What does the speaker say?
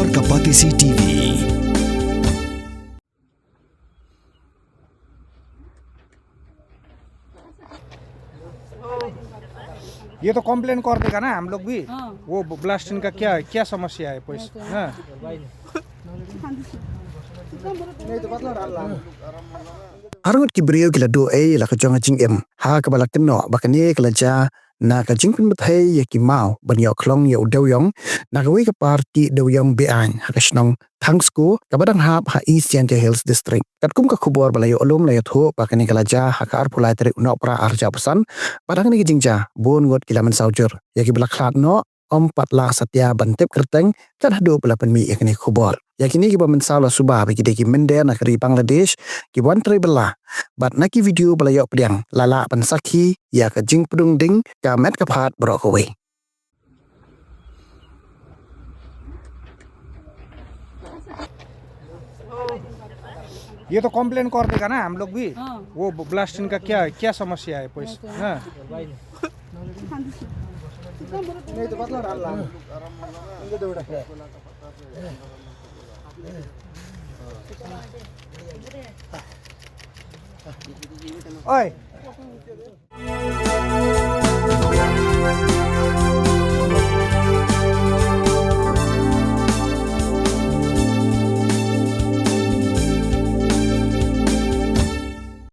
Warga Patisi TV. ये तो कंप्लेन कर देगा ना हम लोग भी। वो ब्लास्टिंग का क्या क्या समस्या है पैसा Arngot ki brio kila do la ka jonga jing em ha ka balak no bakane kila ja na ka jing pun bathai ya ki mau ban yo klong yo dew yong na ka wi ka party dew yong be an ha ka snong thang sku ka badang hap ha East Central Hills District kat kum ka khubor bala yo olom la yo tho bakane kila ja ha ka ar pulai trik no pra arja pesan badang ni jing ja bon ngot kila man saujur ya ki balak khat no om patla satya bantep kerteng kan hado pula penmi ekne khubor ya kini ki bamen sala subah bagi deki mende na kri Bangladesh ki wan tri bela bat na ki video bala yok pediang lala pan sakhi ya ka jing pudung ding ka met ka phat bro ko we ये तो कंप्लेन कर देगा ना हम लोग भी। वो ब्लास्टिंग का क्या क्या समस्या है पैसा ओए